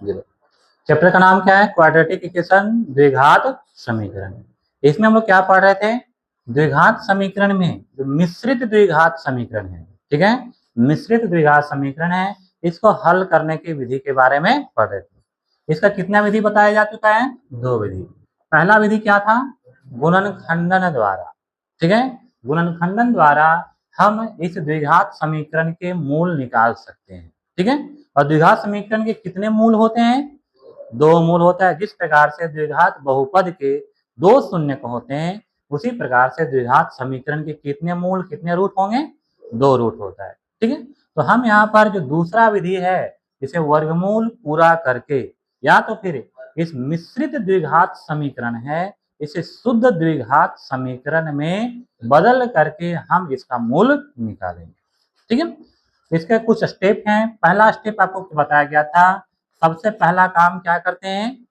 0। Chapter का नाम क्या है? क्वाड्रेटिक इक्वेशन, द्विघात समीकरण। इसमें हम लोग क्या पढ़ रहे थे? द्विघात समीकरण में जो मिश्रित द्विघात समीकरण है, ठीक है, मिश्रित द्विघात समीकरण है, इसको हल करने की विधि के बारे में पढ़ रहे थे। इसका कितना विधि बताया जा चुका है? 2 विधि। पहला विधि क्या था? गुणनखंडन द्वारा, ठीक है, गुणनखंडन द्वारा हम इस द्विघात समीकरण के मूल निकाल सकते हैं, ठीक है। और द्विघात समीकरण के कितने मूल होते हैं? 2 मूल होता है। जिस प्रकार से द्विघात बहुपद के 2 शून्य होते हैं, उसी प्रकार से द्विघात समीकरण के कितने मूल, कितने रूट होंगे? 2 रूट होता है, ठीक है। तो हम यहाँ पर जो दूसरा विधि है, इसे वर्गमूल पूरा करके या तो फिर इस मिश्रित द्विघात समीकरण है, इसे शुद्ध द्विघात समीकरण में बदल करके हम इसका मूल निकालेंगे, ठीक है। इसके कुछ स्टेप हैं। पहला स्टेप आपको बताया गया था। सबसे पहला काम क्या करते हैं?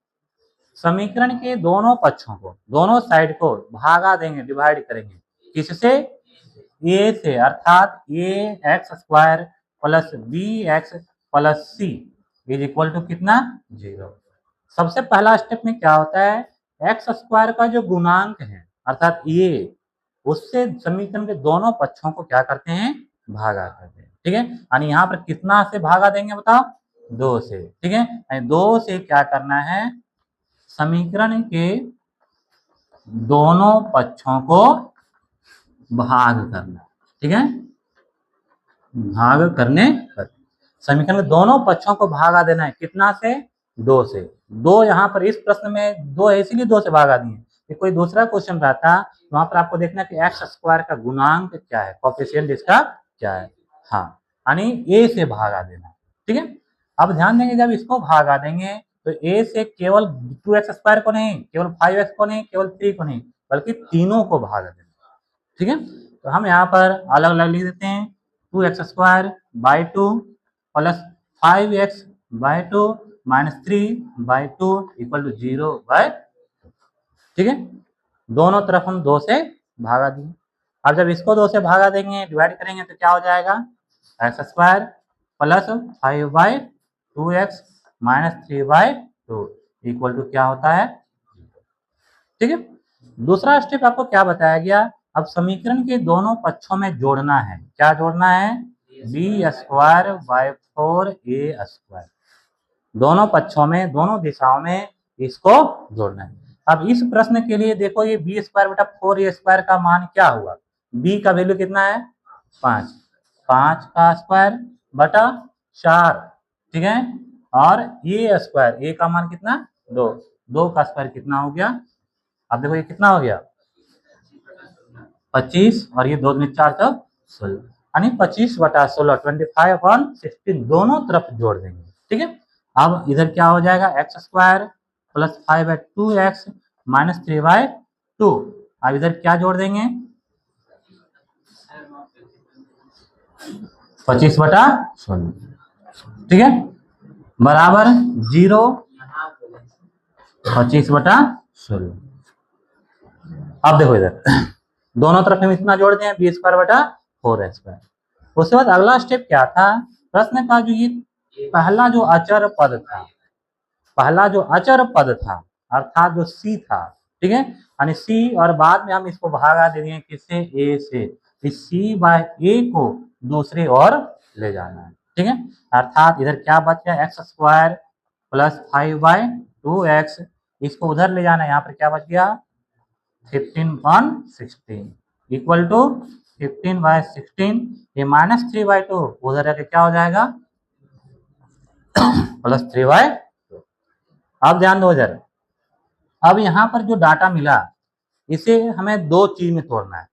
समीकरण के दोनों पक्षों को, दोनों साइड को भागा देंगे, डिवाइड करेंगे। किससे? ए से, अर्थात A X square plus B X plus C is equal to कितना? 0। सबसे पहला स्टेप में क्या होता है? एक्स स्क्वायर का जो गुणांक है, अर्थात ए, उससे समीकरण के दोनों पक्षों को क्या करते हैं? भागा करते हैं, ठीक है। यानी यहाँ पर कितना से भागा देंगे बताओ? 2 से, ठीक है। 2 से क्या करना है? समीकरण के दोनों पक्षों को भाग करना, ठीक है, भाग करने पर समीकरण के दोनों पक्षों को भागा देना है। कितना से? 2 से। 2 यहाँ पर इस प्रश्न में 2 है, इसीलिए 2 से भागा दिए। कि कोई दूसरा क्वेश्चन रहता तो वहां पर आपको देखना है कि एक्स स्क्वायर का गुणांक क्या है, कोएफिशिएंट इसका क्या है। हाँ, यानी ए से भागा देना, ठीक है। अब ध्यान देंगे, जब इसको भागा देंगे तो ए से केवल 2x स्क्वायर को नहीं, केवल 5x को नहीं, केवल 3 को नहीं, बल्कि तीनों को भागा देना, ठीक है। तो हम यहाँ पर अलग अलग लिख देते हैं। 2x square by 2 plus 5x by 2 minus 3 by 2 equal to 0 by, ठीक है। दोनों तरफ हम 2 से भागा दिए। अब जब इसको 2 से भागा देंगे, डिवाइड करेंगे, तो क्या हो जाएगा? X square plus 5 by 2x minus 3 by 2 equal to क्या होता है? ठीक है। दूसरा स्टेप आपको क्या बताया गया? अब समीकरण के दोनों पक्षों में जोड़ना है। क्या जोड़ना है? B square by 4a square. दोनों पक्षों में, दोनों दिशाओं में इसको जोड़ना है। अब इस प्रश्न के लिए देखो, ये बी स्क्वायर बटा 4a स्क्वायर का मान क्या हुआ? बी का वैल्यू कितना है? 5। 5 का स्क्वायर बटा 4, ठीक है। और ए स्क्वायर, ए का मान कितना? 2। 2 का स्क्वायर कितना हो गया? अब देखो ये कितना हो गया? 25, और ये 2 4 तो 16, यानी 25 बटा 16, 25/16 दोनों तरफ जोड़ देंगे, ठीक है। अब इधर क्या हो जाएगा? X square plus 5/2x minus 3/2। अब इधर क्या जोड़ देंगे? 25/16, ठीक है, बराबर 0, 25/16। अब देखो इधर दोनों तरफ हम इतना जोड़ दें, बी स्क्वायर बटा 4 स्क्वायर। उसके बाद अगला स्टेप क्या था? प्रश्न का जो ये पहला जो अचर पद था, पहला जो अचर पद था, अर्थात जो सी था, ठीक है, यानी सी, और बाद में हम इसको भागा दे दिए किससे? ए से। इस सी बाय ए को दूसरी ओर ले जाना है, ठीक है। अर्थात इधर क्या बच गया? एक्स स्क्वायर प्लस 5/2x, इसको उधर ले जाना है। यहाँ पर क्या बच गया? 15/16 इक्वल टू 15/16। ये माइनस 3/2 उधर जाके क्या हो जाएगा? प्लस 3/2। अब ध्यान दो इधर। अब यहाँ पर जो डाटा मिला, इसे हमें 2 चीज में तोड़ना है,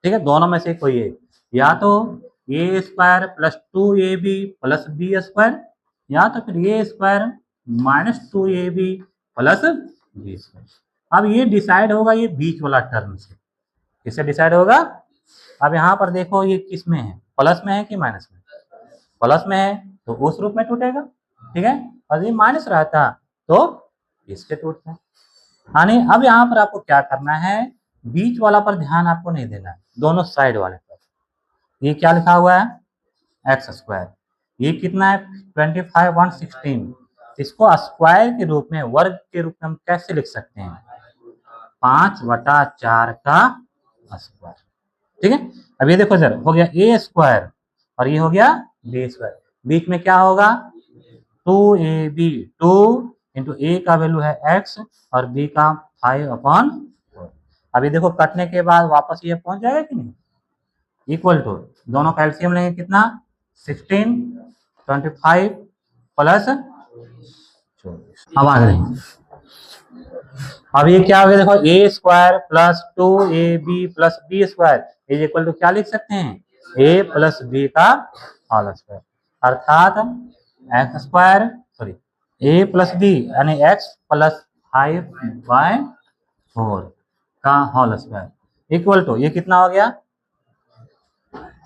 ठीक है। दोनों में से कोई एक, या तो A square plus 2ab plus B square, या तो फिर A square minus 2ab plus B square. अब ये डिसाइड होगा ये बीच वाला टर्म से। किससे डिसाइड होगा? अब यहाँ पर देखो ये किस में है? प्लस में है कि माइनस में? प्लस में है तो उस रूप में टूटेगा, ठीक है। और ये माइनस रहता तो इससे टूटता है। यानी अब यहाँ पर आपको क्या करना है? बीच वाला पर ध्यान आपको नहीं देना है, दोनों साइड वाले पर। ये क्या लिखा हुआ है? X square. ये कितना है? 25/16। इसको स्क्वायर के रूप में, वर्ग के रूप में हम कैसे लिख सकते हैं? 5/4 का स्क्वायर। ठीक है, अब ये देखो सर, हो गया ए स्क्वायर और ये हो गया बी स्क्वायर। बीच में क्या होगा? 2ab, 2 इंटू ए का वैल्यू है x और b का 5/4। अभी देखो कटने के बाद वापस ये पहुंच जाएगा कि नहीं? इक्वल टू, दोनों का एलसीएम लेंगे कितना? 16, 25 प्लस 24। अब आगे अब ये क्या हो गया? देखो A square plus 2ab plus B square is equal to क्या लिख सकते हैं? ए प्लस बी का होल स्क्वायर, अर्थात X square sorry A plus B यानी एक्स प्लस 5/4 का होल स्क्वायर इक्वल टू ये कितना हो गया?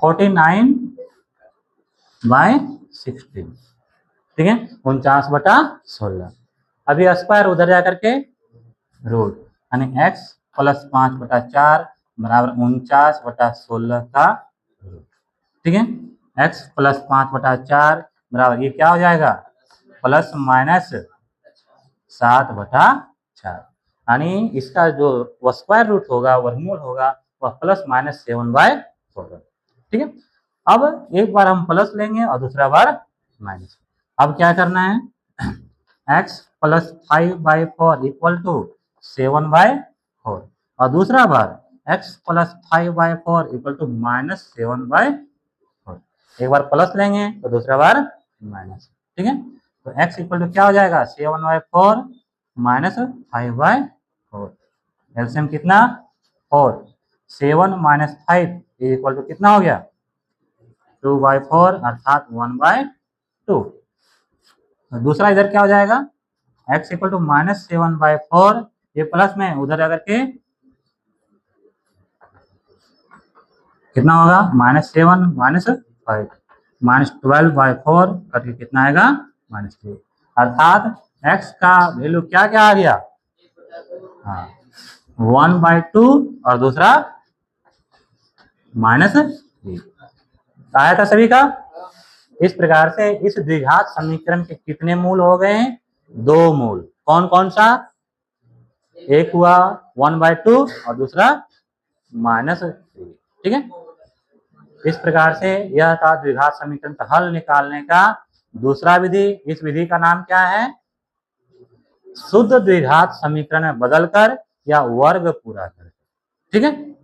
49/16। ठीक है, 49/16। अभी स्क्वायर उधर जाकर के रूट, यानी x प्लस 5/4 बराबर 49/16 का रूट। ठीक है, x प्लस 5/4 बराबर ये क्या हो जाएगा? प्लस माइनस 7/4, यानी इसका जो स्क्वायर रूट होगा, वर्गमूल होगा, वह प्लस माइनस 7/4। ठीक है, अब एक बार हम प्लस लेंगे और दूसरा बार माइनस। अब क्या करना है? x प्लस 5/4 इक्वल टू 7/4 और दूसरा बार x plus 5/4 equal to minus 7/4। एक बार प्लस लेंगे तो दूसरा बार माइनस। ठीक है, तो x इक्वल टू क्या हो जाएगा? 7/4 माइनस 5/4। एलसीएम कितना? 4। 7 माइनस 5 इक्वल टू कितना हो गया? 2/4 अर्थात 1/2। दूसरा इधर क्या हो जाएगा? x इक्वल टू माइनस 7/4, ये प्लस में उधर आकर के कितना होगा? -7 माइनस 5 माइनस 12/4 करके कितना आएगा? -3। अर्थात x का वैल्यू क्या क्या आ गया? हाँ, 1/2 और दूसरा -3 आया था सभी का। इस प्रकार से इस द्विघात समीकरण के कितने मूल हो गए हैं? 2 मूल। कौन कौन सा? एक हुआ 1/2 और दूसरा -3। ठीक है, इस प्रकार से यह था द्विघात समीकरण का हल निकालने का दूसरा विधि। इस विधि का नाम क्या है? शुद्ध द्विघात समीकरण में बदलकर या वर्ग पूरा कर। ठीक है।